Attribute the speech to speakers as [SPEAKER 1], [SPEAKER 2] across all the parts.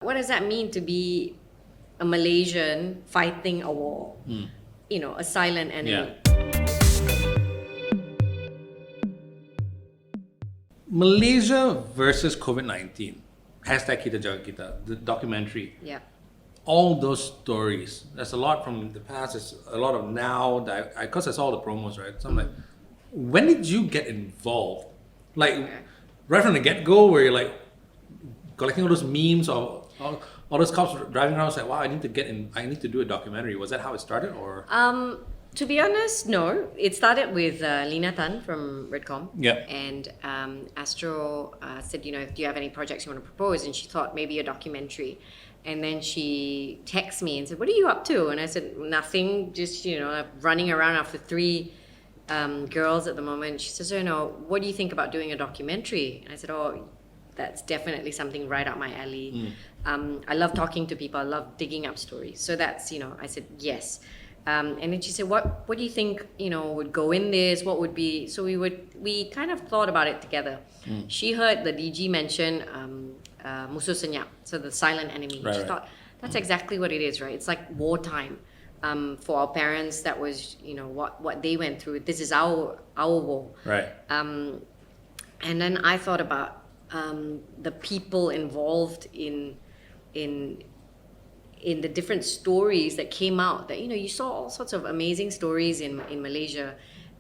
[SPEAKER 1] What does that mean to be a Malaysian fighting a war? A silent enemy.
[SPEAKER 2] Malaysia versus COVID-19. Hashtag Kita Jaga Kita, the documentary.
[SPEAKER 1] Yeah.
[SPEAKER 2] All those stories. There's a lot from the past, there's a lot of now, because I saw all the promos, right? So I'm like, when did you get involved? Like, right from the get-go, where you're like, collecting all those memes or all those cops driving around, like, wow, I need to do a documentary. Was that how it started, or?
[SPEAKER 1] To be honest, no. It started with Lina Tan from Redcom.
[SPEAKER 2] Yeah.
[SPEAKER 1] And Astro said, do you have any projects you want to propose? And she thought maybe a documentary. And then she texted me and said, what are you up to? And I said, nothing, just, running around after three girls at the moment. She says, what do you think about doing a documentary? And I said, that's definitely something right up my alley. I love talking to people. I love digging up stories. So that's, I said, yes. And then she said, what do you think, would go in this? What would be? So we kind of thought about it together. She heard the DG mention Musuh Senyap, so the silent enemy.
[SPEAKER 2] Right,
[SPEAKER 1] she thought, that's exactly what it is, right? It's like wartime. For our parents, that was, what they went through. This is our war.
[SPEAKER 2] Right.
[SPEAKER 1] And then I thought about the people involved in the different stories that came out. That you saw all sorts of amazing stories in Malaysia,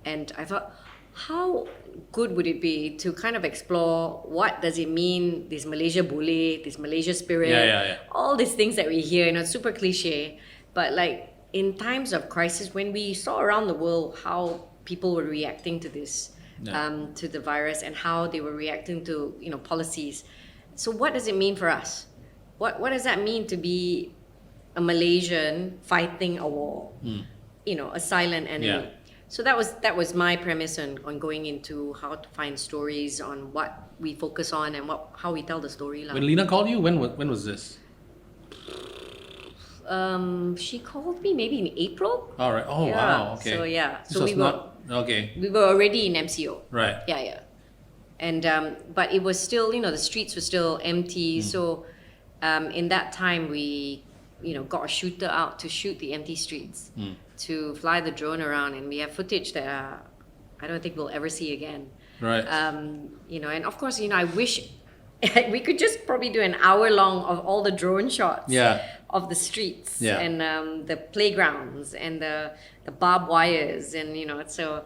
[SPEAKER 1] and I thought, how good would it be to kind of explore what does it mean, this Malaysia Boleh, this Malaysia spirit, all these things that we hear, it's super cliche, but like in times of crisis, when we saw around the world how people were reacting to this, to the virus, and how they were reacting to policies. So what does it mean for us? What does that mean to be a Malaysian fighting a war? A silent enemy.
[SPEAKER 2] Yeah.
[SPEAKER 1] So that was my premise on going into how to find stories, on what we focus on, and how we tell the story.
[SPEAKER 2] When Lina called you, when was this?
[SPEAKER 1] She called me maybe in April.
[SPEAKER 2] All right. Oh, wow. Okay.
[SPEAKER 1] So
[SPEAKER 2] So we were okay.
[SPEAKER 1] We were already in MCO.
[SPEAKER 2] Right.
[SPEAKER 1] Yeah. And but it was still, the streets were still empty. So in that time we got a shooter out to shoot the empty streets, to fly the drone around, and we have footage that I don't think we'll ever see again.
[SPEAKER 2] Right.
[SPEAKER 1] And of course, I wish we could just probably do an hour long of all the drone shots of the streets and the playgrounds and the barbed wires, and so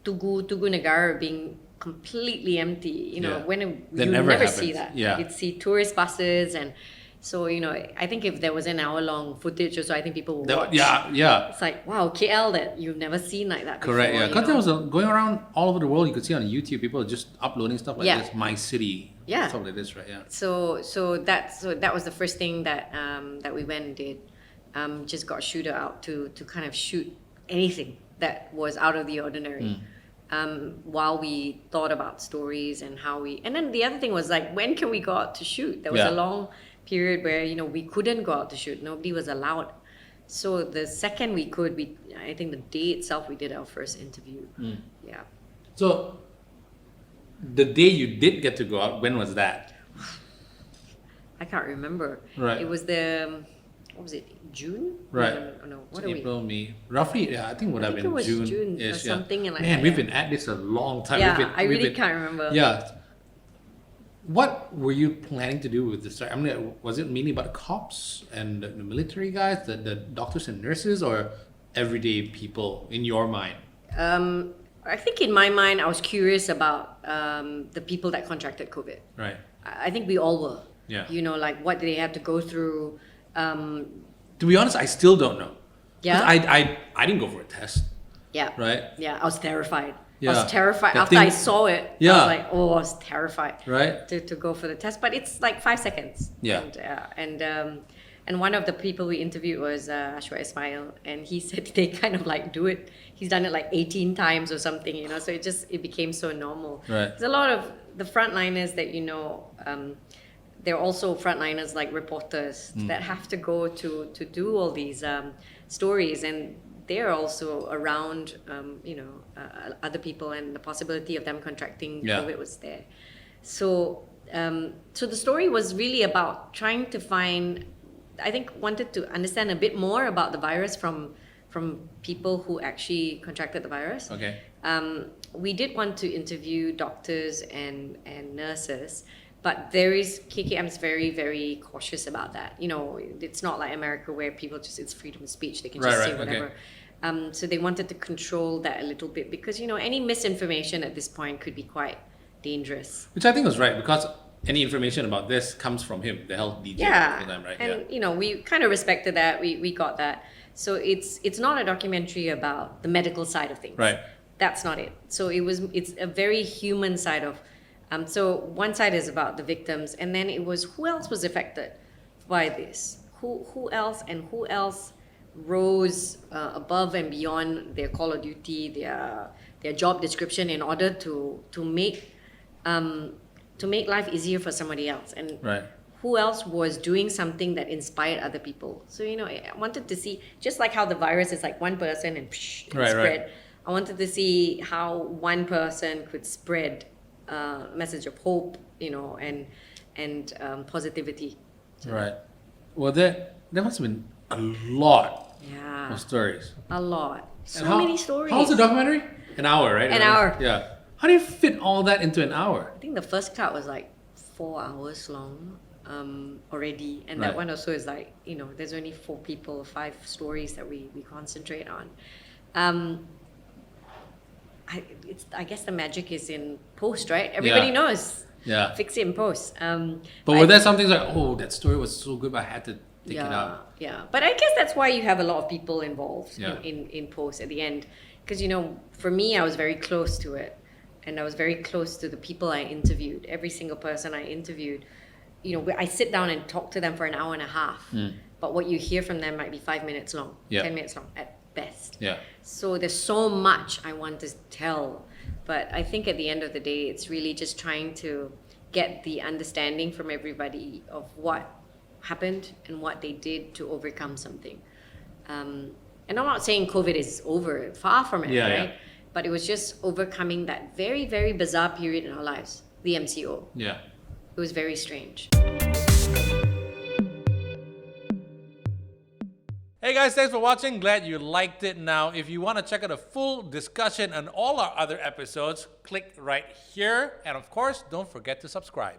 [SPEAKER 1] Tugu Negara being completely empty. When you never see that. You'd see tourist buses, and so I think if there was an hour long footage or so, I think people would watch. It's like, wow, KL, that you've never seen like that before.
[SPEAKER 2] Correct. Yeah, because there was going around all over the world. You could see on YouTube people just uploading stuff like this. My city.
[SPEAKER 1] Yeah.
[SPEAKER 2] Stuff like this, right? Yeah.
[SPEAKER 1] So that was the first thing that we went and did. Just got a shooter out to kind of shoot anything that was out of the ordinary. While we thought about stories and and then the other thing was like, when can we go out to shoot? There was a long period where we couldn't go out to shoot. Nobody was allowed. So the second we could, I think the day itself we did our first interview. Yeah.
[SPEAKER 2] So the day you did get to go out, when was that?
[SPEAKER 1] I can't remember.
[SPEAKER 2] Right.
[SPEAKER 1] It was what was it, June?
[SPEAKER 2] Right.
[SPEAKER 1] No, what are
[SPEAKER 2] April, May. Roughly, I think it would have been
[SPEAKER 1] June or something.
[SPEAKER 2] Yeah.
[SPEAKER 1] Like
[SPEAKER 2] Man,
[SPEAKER 1] that.
[SPEAKER 2] we've been at this a long time.
[SPEAKER 1] Yeah, I really can't remember.
[SPEAKER 2] Yeah. What were you planning to do with this? I mean, was it mainly about the cops and the military guys, the doctors and nurses, or everyday people in your mind?
[SPEAKER 1] I think in my mind, I was curious about the people that contracted COVID.
[SPEAKER 2] Right.
[SPEAKER 1] I think we all were.
[SPEAKER 2] Yeah.
[SPEAKER 1] Like what they had to go through.
[SPEAKER 2] To be honest, I still don't know.
[SPEAKER 1] Yeah.
[SPEAKER 2] I didn't go for a test.
[SPEAKER 1] Yeah.
[SPEAKER 2] Right.
[SPEAKER 1] Yeah, I was terrified.
[SPEAKER 2] Yeah.
[SPEAKER 1] I was terrified.
[SPEAKER 2] That
[SPEAKER 1] After I saw it, I was like, I was terrified.
[SPEAKER 2] Right.
[SPEAKER 1] To go for the test, but it's like 5 seconds.
[SPEAKER 2] Yeah.
[SPEAKER 1] And one of the people we interviewed was Ashwa Ismail, and he said they kind of like do it. He's done it like 18 times or something, so it became so normal.
[SPEAKER 2] Right.
[SPEAKER 1] There's a lot of the frontliners that they're also frontliners like reporters that have to go to do all these stories, and they're also around other people, and the possibility of them contracting COVID was there. So So the story was really about trying to find, I think, wanted to understand a bit more about the virus from people who actually contracted the virus.
[SPEAKER 2] Okay.
[SPEAKER 1] We did want to interview doctors and nurses, but there is KKM's very, very cautious about that. You know, it's not like America where people just, it's freedom of speech, they can just say whatever.
[SPEAKER 2] Okay.
[SPEAKER 1] So they wanted to control that a little bit because, you know, any misinformation at this point could be quite dangerous.
[SPEAKER 2] Which I think was right, because any information about this comes from him, the health DJ.
[SPEAKER 1] Yeah,
[SPEAKER 2] For them, right?
[SPEAKER 1] and you know, we kind of respected that. We got that. So it's not a documentary about the medical side of things.
[SPEAKER 2] Right.
[SPEAKER 1] That's not it. So it's a very human side of. So one side is about the victims, and then it was who else was affected by this. Who else rose above and beyond their call of duty, their job description in order to make life easier for somebody else, and
[SPEAKER 2] Right.
[SPEAKER 1] who else was doing something that inspired other people. So, you know, I wanted to see, just like how the virus is like one person and, and
[SPEAKER 2] Right,
[SPEAKER 1] spread,
[SPEAKER 2] right.
[SPEAKER 1] I wanted to see how one person could spread a message of hope, you know, and positivity.
[SPEAKER 2] Right. Well, there must have been a lot
[SPEAKER 1] Yeah,
[SPEAKER 2] of stories.
[SPEAKER 1] a lot. So
[SPEAKER 2] And
[SPEAKER 1] many stories.
[SPEAKER 2] How's the documentary? An hour, right?
[SPEAKER 1] An hour.
[SPEAKER 2] Yeah. How do you fit all that into an hour?
[SPEAKER 1] I think the first cut was like 4 hours long already, and
[SPEAKER 2] Right.
[SPEAKER 1] that one also is like, you know, there's only 4 people, 5 stories that we concentrate on. I guess the magic is in post, right? Everybody
[SPEAKER 2] Yeah.
[SPEAKER 1] knows.
[SPEAKER 2] Yeah.
[SPEAKER 1] Fix it in post.
[SPEAKER 2] But were there some things like, oh, that story was so good, but I had to take it out?
[SPEAKER 1] Yeah, but I guess that's why you have a lot of people involved
[SPEAKER 2] Yeah.
[SPEAKER 1] in post at the end. Because, you know, for me, I was very close to it. And I was very close to the people I interviewed. Every single person I interviewed, you know, I sit down and talk to them for an hour and a half. But what you hear from them might be 5 minutes long,
[SPEAKER 2] Yeah.
[SPEAKER 1] 10 minutes long at best.
[SPEAKER 2] Yeah.
[SPEAKER 1] So there's so much I want to tell. But I think at the end of the day, it's really just trying to get the understanding from everybody of what happened and what they did to overcome something. And I'm not saying COVID is over, far from it,
[SPEAKER 2] Yeah,
[SPEAKER 1] right?
[SPEAKER 2] yeah.
[SPEAKER 1] But it was just overcoming that very, very bizarre period in our lives, the MCO.
[SPEAKER 2] Yeah.
[SPEAKER 1] It was very strange.
[SPEAKER 2] Hey guys, thanks for watching. Glad you liked it. Now, if you want to check out a full discussion on all our other episodes, click right here. And of course, don't forget to subscribe.